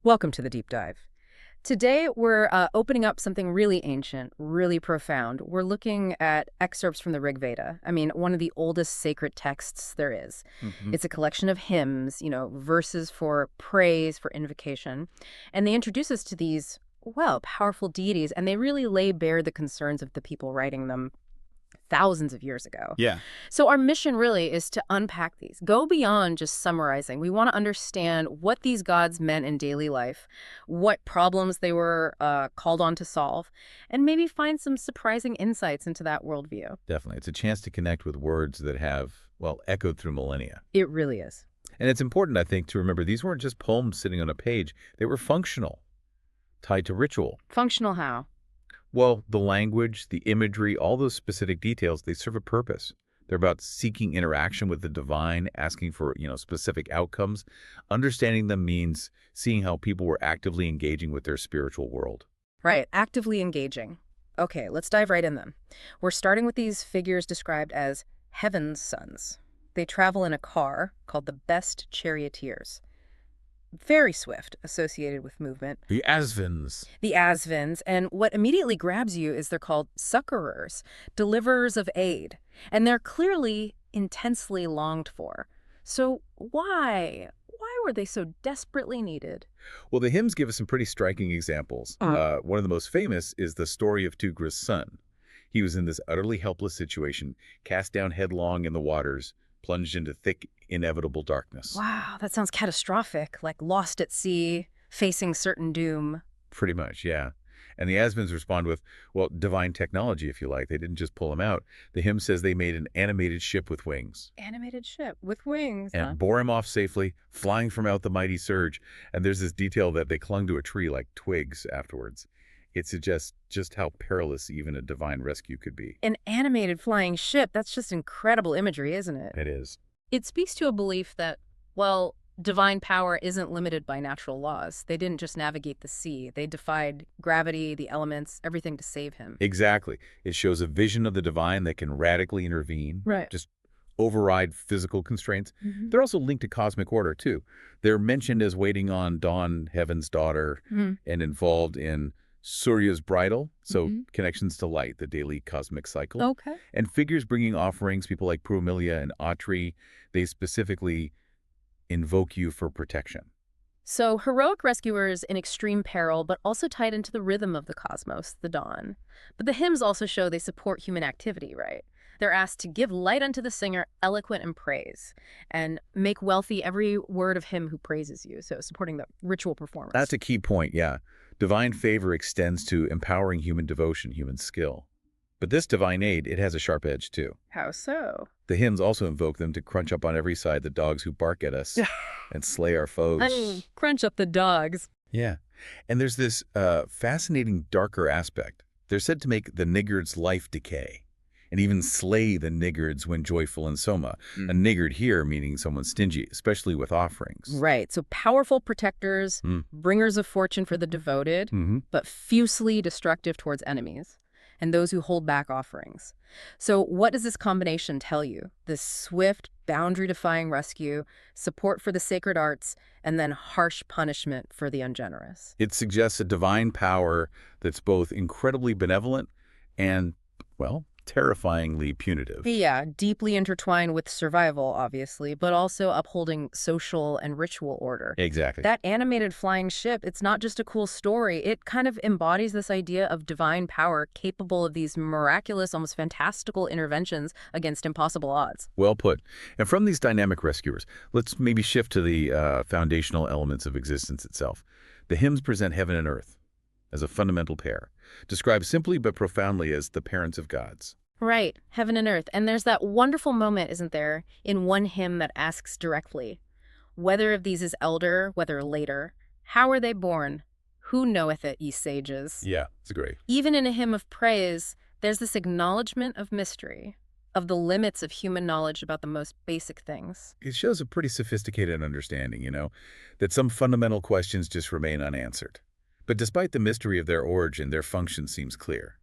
Welcome to the deep dive. Today, we're opening up something really ancient, really profound. We're looking at excerpts from the Rig Veda. I mean, one of the oldest sacred texts there is. Hmm. It's a collection of hymns, verses for praise, for invocation. And they introduce us to these, well, powerful deities, and they really lay bare the concerns of the people writing them thousands of years ago. Yeah, So our mission really is to unpack these, go beyond just summarizing. We want to understand what these gods meant in daily life, what problems they were called on to solve, and maybe find some surprising insights into that worldview. definitely. It's a chance to connect with words that have, well, echoed through millennia. It really is. And it's important, I think, to remember these weren't just poems sitting on a page. They were functional, tied to ritual. Functional how? Well, the language, the imagery, all those specific details, they serve a purpose. They're about seeking interaction with the divine, asking for, specific outcomes. Understanding them means seeing how people were actively engaging with their spiritual world. Right, actively engaging. Okay, let's dive right in then. We're starting with these figures described as heaven's sons. They travel in a car called the best charioteers. Very swift, associated with movement. The Asvins. The Asvins, and what immediately grabs you is they're called succorers, deliverers of aid, and they're clearly intensely longed for. So why? Why were they so desperately needed? Well, the hymns give us some pretty striking examples. One of the most famous is the story of Tugra's son. He was in this utterly helpless situation, cast down headlong in the waters, plunged into thick, inevitable darkness. Wow, that sounds catastrophic, like lost at sea, facing certain doom. Pretty much, yeah. And the Asvins respond with, well, divine technology, if you like. They didn't just pull him out. The hymn says they made an animated ship with wings Animated ship with wings, huh? and bore him off safely, flying from out the mighty surge. And there's this detail that they clung to a tree like twigs afterwards. It suggests just how perilous even a divine rescue could be. An animated flying ship, that's just incredible imagery, isn't it? It is. It speaks to a belief that, well, divine power isn't limited by natural laws. They didn't just navigate the sea. They defied gravity, the elements, everything to save him. Exactly. It shows a vision of the divine that can radically intervene, Right. just override physical constraints. Mhm. They're also linked to cosmic order, too. They're mentioned as waiting on Dawn, heaven's daughter, Mhm. and involved in Surya's bridal, so Mhm. connections to light, the daily cosmic cycle. Okay. And figures bringing offerings, people like Prumilia and Atri, they specifically invoke you for protection. So heroic rescuers in extreme peril, but also tied into the rhythm of the cosmos, the dawn. But the hymns also show they support human activity, right? They're asked to give light unto the singer, eloquent in praise, and make wealthy every word of him who praises you. So supporting the ritual performance. That's a key point, yeah. Divine favor extends to empowering human devotion, human skill. But this divine aid, it has a sharp edge, too. How so? The hymns also invoke them to crunch up on every side the dogs who bark at us and slay our foes. Crunch up the dogs. Yeah. And there's this fascinating darker aspect. They're said to make the niggard's life decay and even slay the niggards when joyful in soma. A niggard here meaning someone stingy, especially with offerings. Right. So powerful protectors, Mm. bringers of fortune for the devoted, Mm-hmm. but fiercely destructive towards enemies and those who hold back offerings. So what does this combination tell you? This swift, boundary-defying rescue, support for the sacred arts, and then harsh punishment for the ungenerous. It suggests a divine power that's both incredibly benevolent and, well, terrifyingly punitive. Yeah, deeply intertwined with survival, obviously, but also upholding social and ritual order. Exactly. That animated flying ship, it's not just a cool story. It kind of embodies this idea of divine power capable of these miraculous, almost fantastical interventions against impossible odds. Well put. And from these dynamic rescuers, let's maybe shift to the foundational elements of existence itself. The hymns present heaven and earth as a fundamental pair, described simply but profoundly as the parents of gods. Right, heaven and earth. And there's that wonderful moment, isn't there, in one hymn that asks directly, whether of these is elder, whether later, how are they born? Who knoweth it, ye sages? Yeah, it's great. Even in a hymn of praise, there's this acknowledgement of mystery, of the limits of human knowledge about the most basic things. It shows a pretty sophisticated understanding, that some fundamental questions just remain unanswered. But despite the mystery of their origin, their function seems clear.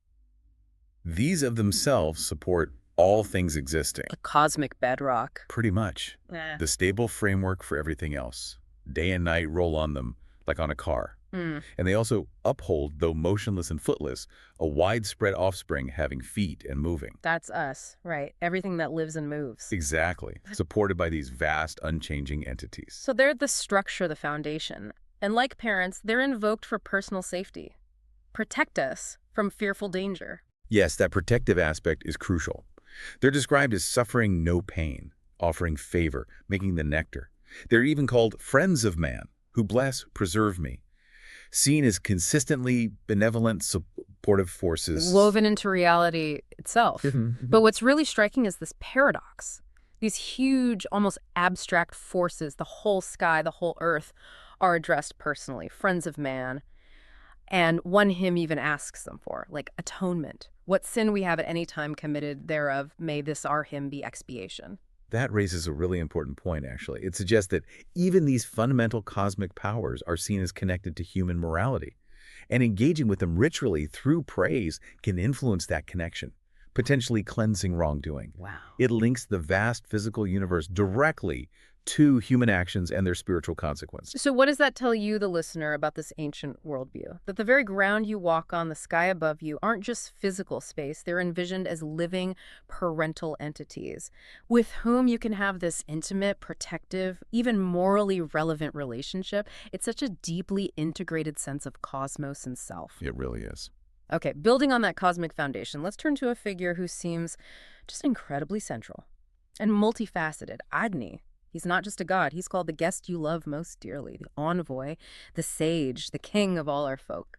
These of themselves support all things existing. A cosmic bedrock. Pretty much. Eh. The stable framework for everything else. Day and night roll on them, like on a car. Mm, And they also uphold, though motionless and footless, a widespread offspring having feet and moving. that's us, right? Everything that lives and moves. Exactly. Supported by these vast, unchanging entities. So they're the structure, the foundation. And like parents, they're invoked for personal safety. Protect us from fearful danger. Yes, that protective aspect is crucial. They're described as suffering no pain, offering favor, making the nectar. They're even called friends of man, who bless, preserve me. Seen as consistently benevolent, supportive forces. Woven into reality itself. But what's really striking is this paradox. These huge, almost abstract forces, the whole sky, the whole earth, are addressed personally, friends of man. And one hymn even asks them for, like atonement. What sin we have at any time committed thereof, may this our hymn be expiation. That raises a really important point, actually. It suggests that even these fundamental cosmic powers are seen as connected to human morality, and engaging with them ritually through praise can influence that connection, potentially cleansing wrongdoing. Wow. It links the vast physical universe directly to human actions and their spiritual consequences. So what does that tell you, the listener, about this ancient worldview? That the very ground you walk on, the sky above you, aren't just physical space. They're envisioned as living parental entities with whom you can have this intimate, protective, even morally relevant relationship. It's such a deeply integrated sense of cosmos and self. It really is. Okay, building on that cosmic foundation, let's turn to a figure who seems just incredibly central and multifaceted, Agni. He's not just a god, he's called the guest you love most dearly, the envoy, the sage, the king of all our folk.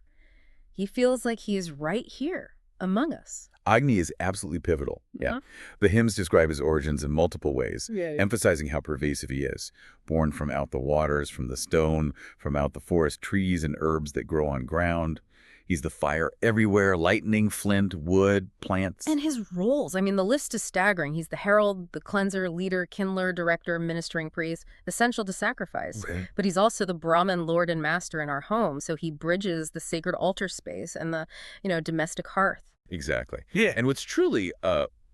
He feels like he is right here among us. Agni is absolutely pivotal. Yeah. Uh-huh. The hymns describe his origins in multiple ways, Yeah. emphasizing how pervasive he is. Born from out the waters, from the stone, from out the forest trees and herbs that grow on ground. He's the fire everywhere, lightning, flint, wood, plants. And his roles, I mean, the list is staggering. He's the herald, the cleanser, leader, kindler, director, ministering priest, essential to sacrifice. Okay. But he's also the Brahman lord and master in our home, so he bridges the sacred altar space and the, domestic hearth. Exactly. Yeah. And what's truly,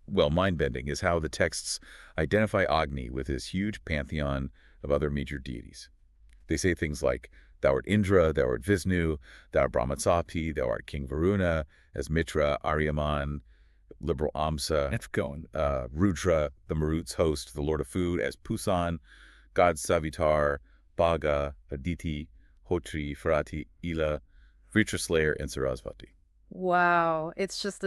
mind-bending is how the texts identify Agni with his huge pantheon of other major deities. They say things like, thou art Indra, thou art Vishnu, thou art Brahmatsapi, thou art King Varuna, as Mitra, Aryaman, liberal Amsa. That's going. Rudra, the Marut's host, the lord of food, as Pusan, god Savitar, Bhaga, Aditi, Hotri, Farati, Ila, Vritra Slayer, and Sarasvati. Wow. It's just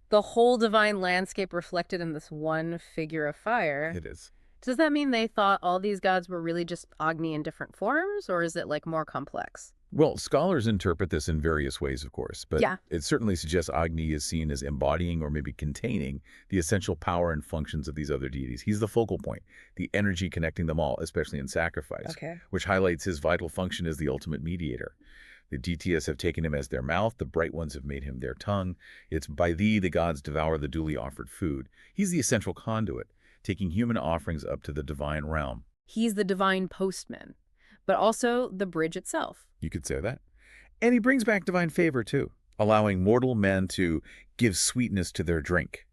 the whole divine landscape reflected in this one figure of fire. It is. Does that mean they thought all these gods were really just Agni in different forms, or is it like more complex? Well, scholars interpret this in various ways, of course, but Yeah. it certainly suggests Agni is seen as embodying or maybe containing the essential power and functions of these other deities. He's the focal point, the energy connecting them all, especially in sacrifice, Okay. which highlights his vital function as the ultimate mediator. The deities have taken him as their mouth, the bright ones have made him their tongue. It's by thee the gods devour the duly offered food. He's the essential conduit, taking human offerings up to the divine realm. He's the divine postman, but also the bridge itself. You could say that. And he brings back divine favor, too, allowing mortal men to give sweetness to their drink,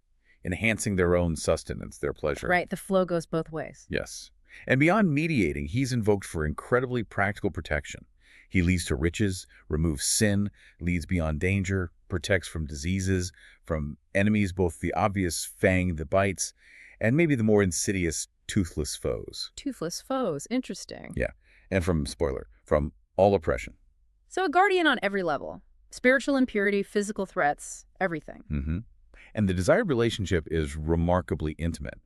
enhancing their own sustenance, their pleasure. Right, the flow goes both ways. Yes. And beyond mediating, he's invoked for incredibly practical protection. He leads to riches, removes sin, leads beyond danger, protects from diseases, from enemies, both the obvious fang that bites, and maybe the more insidious toothless foes. Toothless foes, interesting. Yeah. And from all oppression. So a guardian on every level. Spiritual impurity, physical threats, everything. Mm-hmm. And the desired relationship is remarkably intimate.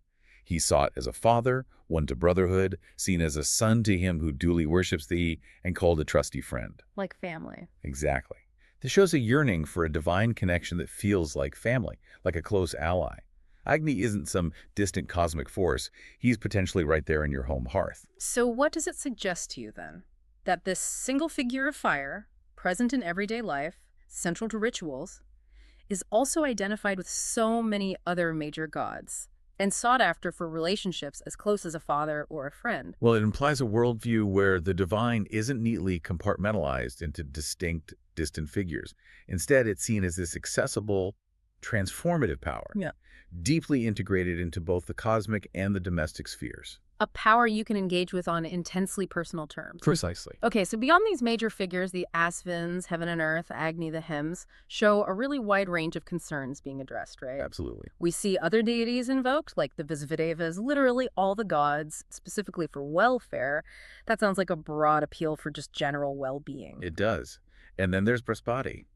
He's sought as a father, one to brotherhood, seen as a son to him who duly worships thee, and called a trusty friend. Like family. Exactly. This shows a yearning for a divine connection that feels like family, like a close ally. Agni isn't some distant cosmic force. He's potentially right there in your home hearth. So what does it suggest to you then? That this single figure of fire, present in everyday life, central to rituals, is also identified with so many other major gods and sought after for relationships as close as a father or a friend. Well, it implies a worldview where the divine isn't neatly compartmentalized into distinct, distant figures. Instead, it's seen as this accessible, transformative power, Yeah. deeply integrated into both the cosmic and the domestic spheres. A power you can engage with on intensely personal terms. Precisely. Okay, so beyond these major figures, the Asvins, Heaven and Earth, Agni, the hymns, show a really wide range of concerns being addressed, right? Absolutely. We see other deities invoked, like the Visvedevas, literally all the gods, specifically for welfare. That sounds like a broad appeal for just general well-being. It does. And then there's Brihaspati,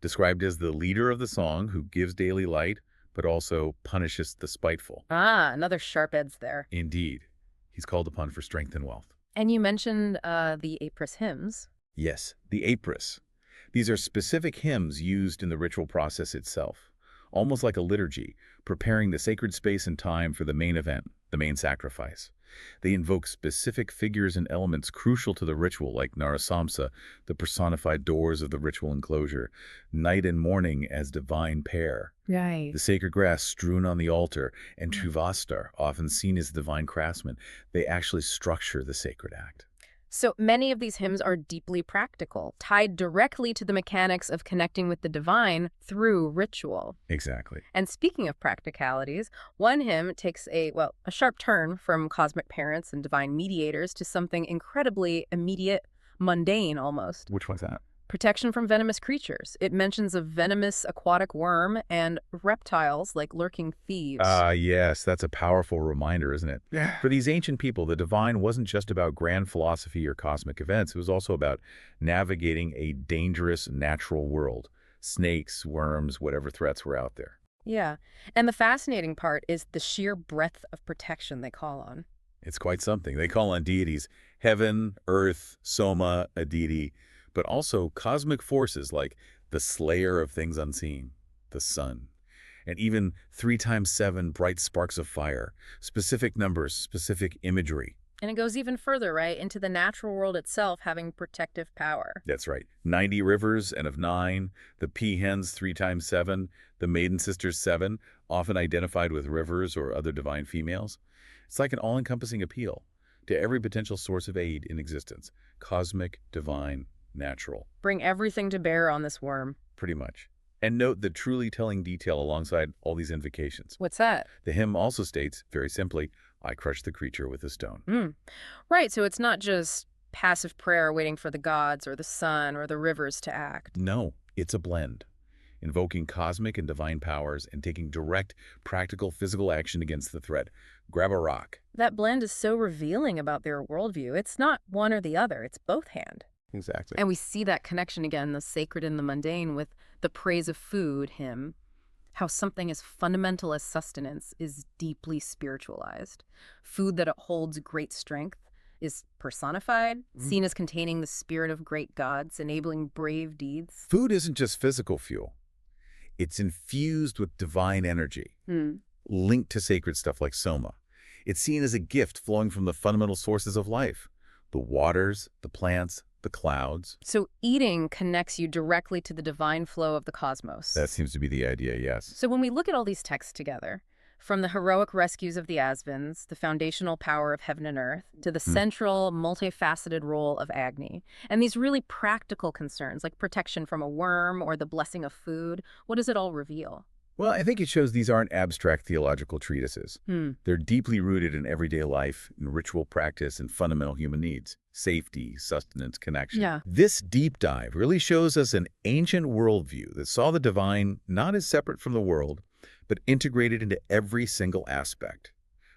described as the leader of the song who gives daily light, but also punishes the spiteful. Ah, another sharp edge there. Indeed. He's called upon for strength and wealth. And you mentioned the Apris hymns. Yes, the Apris. These are specific hymns used in the ritual process itself, almost like a liturgy, preparing the sacred space and time for the main event, the main sacrifice. They invoke specific figures and elements crucial to the ritual, like Narasamsa, the personified doors of the ritual enclosure, night and morning as divine pair, Right. the sacred grass strewn on the altar, and Trivastar, often seen as divine craftsmen. They actually structure the sacred act. So many of these hymns are deeply practical, tied directly to the mechanics of connecting with the divine through ritual. Exactly. And speaking of practicalities, one hymn takes a sharp turn from cosmic parents and divine mediators to something incredibly immediate, mundane almost. Which one's that? Protection from venomous creatures. It mentions a venomous aquatic worm and reptiles like lurking thieves. Yes, that's a powerful reminder, isn't it? Yeah. For these ancient people, the divine wasn't just about grand philosophy or cosmic events. It was also about navigating a dangerous natural world. Snakes, worms, whatever threats were out there. Yeah. And the fascinating part is the sheer breadth of protection they call on. It's quite something. They call on deities, heaven, earth, Soma, Aditi, but also cosmic forces like the slayer of things unseen, the sun, and even 3 times 7 bright sparks of fire, specific numbers, specific imagery. And it goes even further, right, into the natural world itself having protective power. That's right. 90 rivers and of 9, the peahens 3 times 7, the maiden sisters 7, often identified with rivers or other divine females. It's like an all-encompassing appeal to every potential source of aid in existence, cosmic, divine, natural. Bring everything to bear on this worm. Pretty much. And note the truly telling detail alongside all these invocations. What's that? The hymn also states, very simply, I crush the creature with a stone. Right, so it's not just passive prayer waiting for the gods or the sun or the rivers to act. No, it's a blend, invoking cosmic and divine powers and taking direct, practical, physical action against the threat. Grab a rock. That blend is so revealing about their worldview. It's not one or the other, it's both hand. Exactly. And we see that connection again, the sacred and the mundane, with the praise of food hymn, how something as fundamental as sustenance is deeply spiritualized. Food that holds great strength is personified, seen as containing the spirit of great gods, enabling brave deeds. Food isn't just physical fuel. It's infused with divine energy, linked to sacred stuff like Soma. It's seen as a gift flowing from the fundamental sources of life, the waters, the plants, the clouds. So eating connects you directly to the divine flow of the cosmos. That seems to be the idea, yes. So when we look at all these texts together, from the heroic rescues of the Asvins, the foundational power of heaven and earth, to the central, multifaceted role of Agni, and these really practical concerns like protection from a worm or the blessing of food, what does it all reveal? Well, I think it shows these aren't abstract theological treatises. They're deeply rooted in everyday life, in ritual practice, and fundamental human needs. Safety, sustenance, connection. Yeah. This deep dive really shows us an ancient worldview that saw the divine not as separate from the world, but integrated into every single aspect,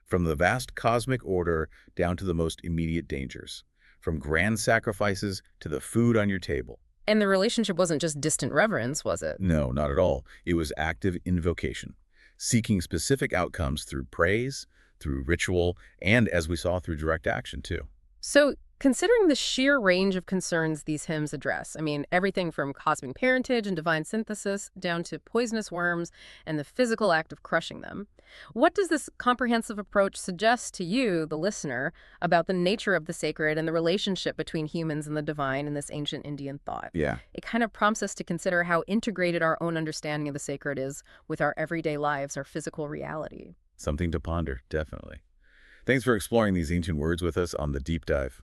from the vast cosmic order down to the most immediate dangers, from grand sacrifices to the food on your table. And the relationship wasn't just distant reverence, was it? No, not at all. It was active invocation, seeking specific outcomes through praise, through ritual, and, as we saw, through direct action, too. So considering the sheer range of concerns these hymns address, I mean, everything from cosmic parentage and divine synthesis down to poisonous worms and the physical act of crushing them, what does this comprehensive approach suggest to you, the listener, about the nature of the sacred and the relationship between humans and the divine in this ancient Indian thought? Yeah. It kind of prompts us to consider how integrated our own understanding of the sacred is with our everyday lives, our physical reality. Something to ponder, definitely. Thanks for exploring these ancient words with us on The Deep Dive.